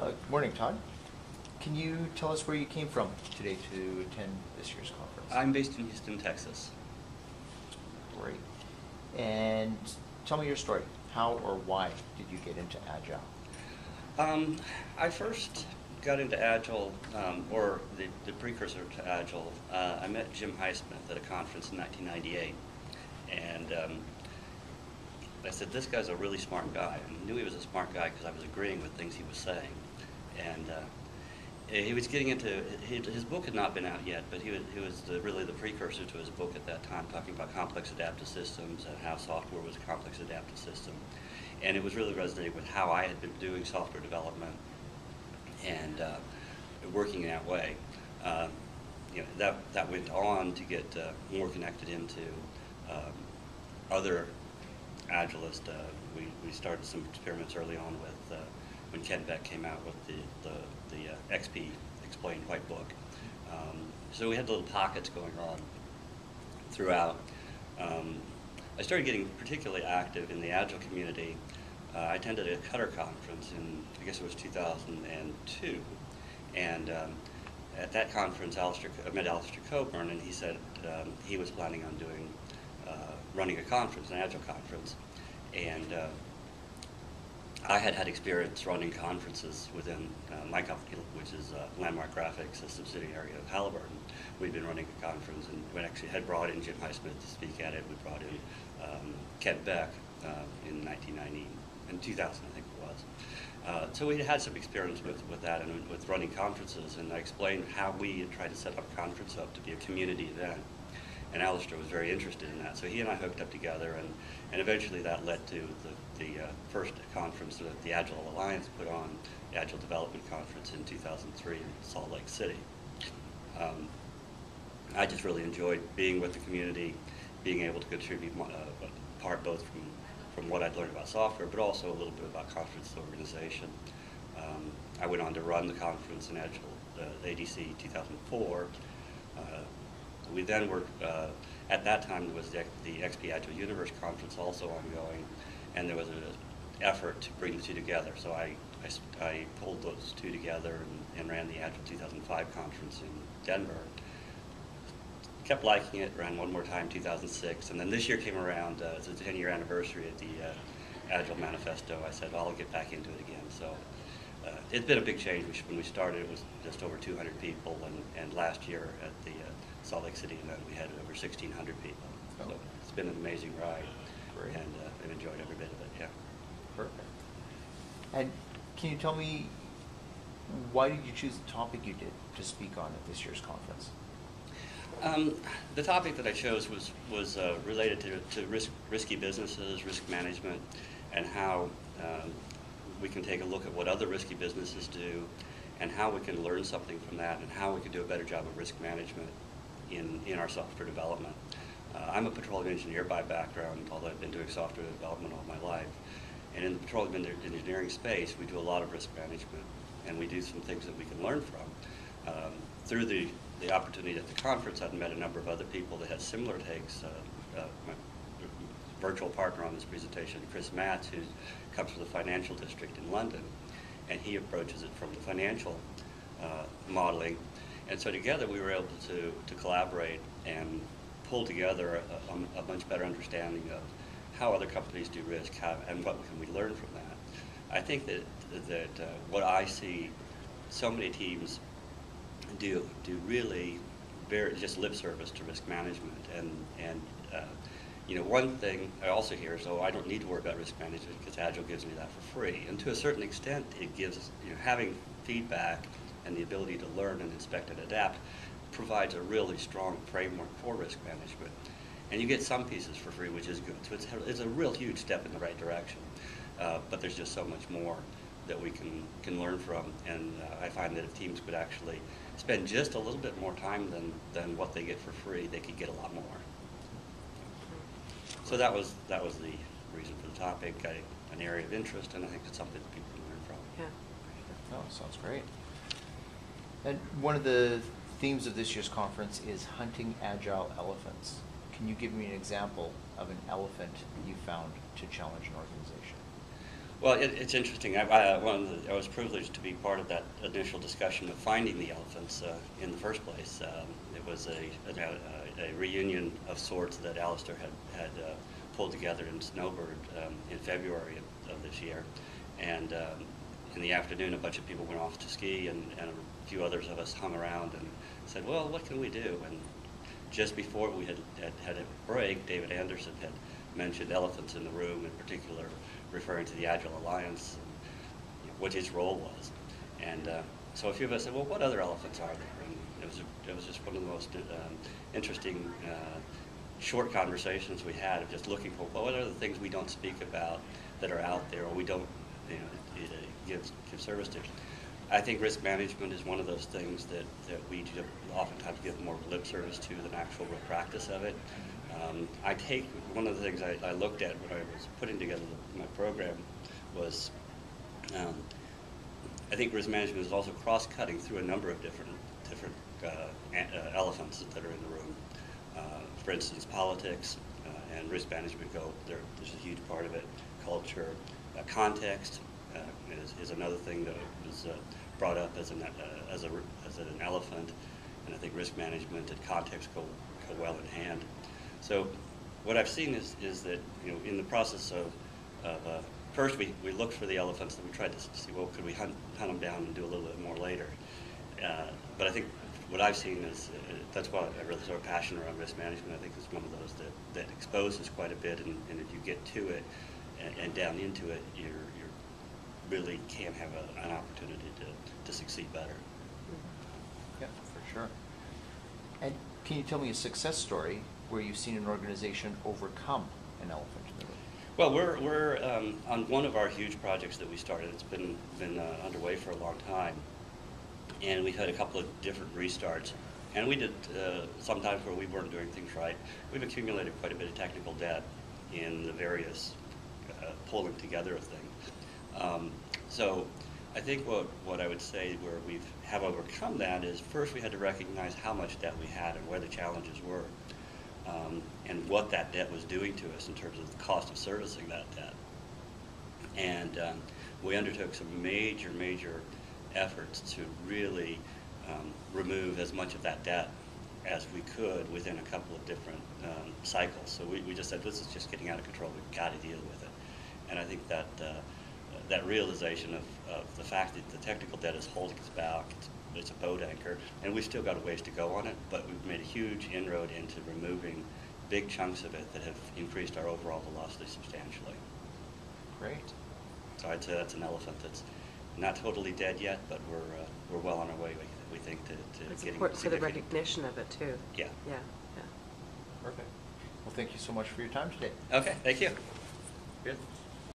Good morning, Todd. Can you tell us where you came from today to attend this year's conference? I'm based in Houston, Texas. Great. And tell me your story. How or why did you get into Agile? I first got into Agile, or the precursor to Agile. I met Jim Highsmith at a conference in 1998, and I said, this guy's a really smart guy. And I knew he was a smart guy because I was agreeing with things he was saying. And he was getting into, his book had not been out yet, but he was really the precursor to his book at that time, talking about complex adaptive systems and how software was a complex adaptive system. And it was really resonating with how I had been doing software development and working in that way. That went on to get more connected into other Agilists. We started some experiments early on with when Ken Beck came out with the XP Explained White Book. So we had little pockets going on throughout. I started getting particularly active in the Agile community. I attended a Cutter conference in, I guess it was 2002, and at that conference I met Alistair Coburn, and he said he was planning on doing running a conference, an Agile conference, and I had experience running conferences within my company, which is Landmark Graphics, a subsidiary of Halliburton. We'd been running a conference, and we actually had brought in Jim Highsmith to speak at it. We brought in Ken Beck in 1990, in 2000 I think it was. So we had some experience with that and with running conferences, and I explained how we tried to set up a conference up to be a community event. And Alistair was very interested in that. So he and I hooked up together, and eventually that led to the first conference that the Agile Alliance put on, the Agile Development Conference in 2003 in Salt Lake City. I just really enjoyed being with the community, being able to contribute part both from what I'd learned about software, but also a little bit about conference organization. I went on to run the conference in Agile ADC 2004. We then were, at that time there was the XP Agile Universe Conference also ongoing, and there was an effort to bring the two together. So I pulled those two together and ran the Agile 2005 conference in Denver. Kept liking it, ran one more time in 2006, and then this year came around, it's the 10-year anniversary of the Agile Manifesto. I said, well, I'll get back into it again. So it's been a big change. When we started, it was just over 200 people, and last year at the Salt Lake City event, we had over 1,600 people. Oh. So it's been an amazing ride. Great. And I've enjoyed every bit of it, yeah. Perfect. And can you tell me, why did you choose the topic you did to speak on at this year's conference? The topic that I chose was related to risky businesses, risk management, and how we can take a look at what other risky businesses do, and how we can learn something from that, and how we can do a better job of risk management in our software development. I'm a petroleum engineer by background, although I've been doing software development all my life. And in the petroleum engineering space, we do a lot of risk management, and we do some things that we can learn from. Through the opportunity at the conference, I've met a number of other people that had similar takes. My virtual partner on this presentation, Chris Matz, who comes from the financial district in London, and he approaches it from the financial modeling. And so together we were able to collaborate and pull together a much better understanding of how other companies do risk, and what can we learn from that. I think that what I see so many teams do really just lip service to risk management, and one thing I also hear is, I don't need to worry about risk management because Agile gives me that for free. And to a certain extent, it gives, having feedback and the ability to learn and inspect and adapt provides a really strong framework for risk management. And you get some pieces for free, which is good. So it's a real huge step in the right direction. But there's just so much more that we can learn from. And I find that if teams could actually spend just a little bit more time than what they get for free, they could get a lot more. So that was the reason for the topic, an area of interest, and I think it's something that people can learn from. Yeah. Oh, sounds great. And one of the themes of this year's conference is hunting agile elephants. Can you give me an example of an elephant you found to challenge an organization? Well, it's interesting. I was privileged to be part of that initial discussion of finding the elephants in the first place. It was a reunion of sorts that Alistair had pulled together in Snowbird in February of this year. And in the afternoon, a bunch of people went off to ski, and a few others of us hung around and said, well, what can we do? And just before we had a break, David Anderson had mentioned elephants in the room, in particular referring to the Agile Alliance and what his role was. And so a few of us said, well, what other elephants are there? And it was just one of the most interesting short conversations we had of just looking for, well, what are the things we don't speak about that are out there, or we don't give service to. I think risk management is one of those things that we oftentimes give more lip service to than actual real practice of it. I take one of the things I looked at when I was putting together my program was I think risk management is also cross-cutting through a number of different elephants that are in the room. For instance, politics and risk management there's a huge part of it. Culture, context is another thing that was brought up as an elephant, and I think risk management and context go well in hand. So what I've seen is that in the process of first we looked for the elephants, and we tried to see, well, could we hunt them down and do a little bit more later. But I think what I've seen is that's why I really sort of passionate around risk management. I think it's one of those that exposes quite a bit, and if you get to it and down into it, you really can have an opportunity to succeed better. Yeah, for sure. And can you tell me a success story where you've seen an organization overcome an elephant in the room? Well, we're on one of our huge projects that we started. It's been underway for a long time, and we've had a couple of different restarts. And we did sometimes where we weren't doing things right. We've accumulated quite a bit of technical debt in the various pulling together of things. So I think what I would say where we have overcome that is first we had to recognize how much debt we had and where the challenges were, and what that debt was doing to us in terms of the cost of servicing that debt. And we undertook some major efforts to really remove as much of that debt as we could within a couple of different cycles. So we just said, this is just getting out of control, we've got to deal with it. And I think that that realization of the fact that the technical debt is holding us back, it's a boat anchor, and we've still got a ways to go on it, but we've made a huge inroad into removing big chunks of it that have increased our overall velocity substantially. Great. So I'd say that's an elephant that's not totally dead yet, but we're well on our way, we think, to It's getting important for the significant- recognition of it too. Yeah. Yeah. Perfect. Well, thank you so much for your time today. Okay, thank you. Good.